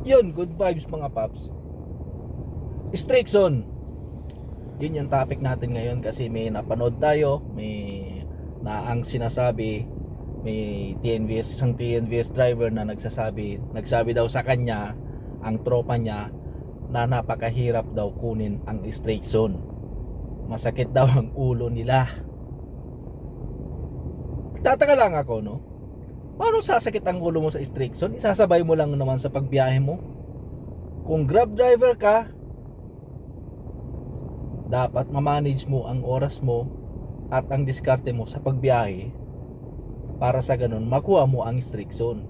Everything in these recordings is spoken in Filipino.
Yun, good vibes mga paps. Strict zone. Yun yung topic natin ngayon kasi may napanood tayo, may na ang sinasabi, may isang TNVS driver na nagsabi daw sa kanya, ang tropa niya, na napakahirap daw kunin ang straight zone. Masakit daw ang ulo nila. Tataka lang ako, no? Paano sasakit ang ulo mo sa straight zone? Isasabay mo lang naman sa pagbiyahe mo. Kung grab driver ka, dapat ma-manage mo ang oras mo at ang diskarte mo sa pagbiyahe para sa ganun makuha mo ang straight zone.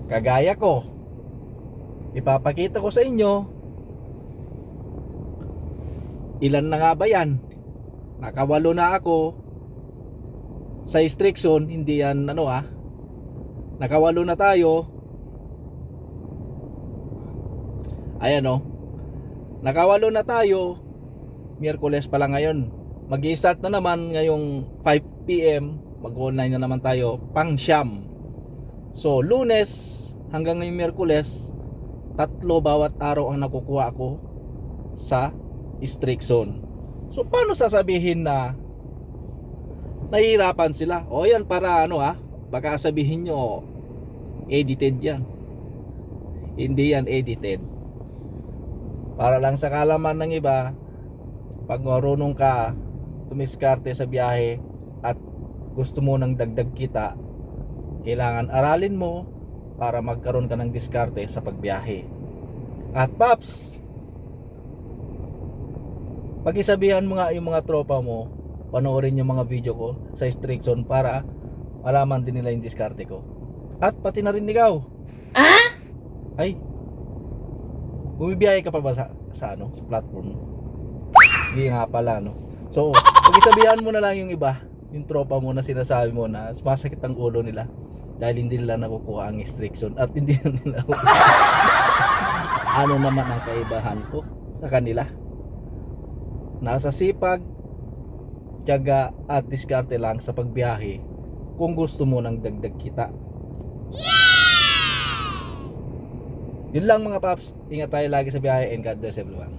Kagaya ko, ipapakita ko sa inyo, ilan na nga ba yan? Nakawalo na ako sa straight zone. Hindi yan nakawalo na tayo. Ayan nakawalo na tayo. Miyerkules pa lang ngayon. Mag-i-start na naman ngayong 5 PM. Mag-online na naman tayo pang siyam. So Lunes hanggang ngayong Miyerkules, 3 bawat araw ang nakukuha ko sa straight zone. So paano sasabihin na nahihirapan sila? O yan para baka sabihin nyo edited yan. Hindi yan edited. Para lang sa kalaman ng iba, pag marunong ka tumiskarte sa biyahe at gusto mo ng dagdag kita, kailangan aralin mo para magkaroon ka ng diskarte sa pagbiyahe. At paps, pakisabihan mo nga yung mga tropa mo, panoorin yung mga video ko sa straight zone para malaman din nila yung diskarte ko. At pati na rin ikaw. Ay, bumibiyahe ka pa ba sa platform? Hindi nga pala, So, pakisabihan mo na lang yung iba, yung tropa mo na sinasabi mo na masakit ang ulo nila dahil hindi nila nakukuha ang straight zone at hindi nila ano naman ang kaibahan ko sa kanila? Nasa sipag, tiyaga at diskarte lang sa pagbiyahe kung gusto mo ng dagdag kita. Yun lang mga paps, ingat tayo lagi sa biyahe and God bless everyone.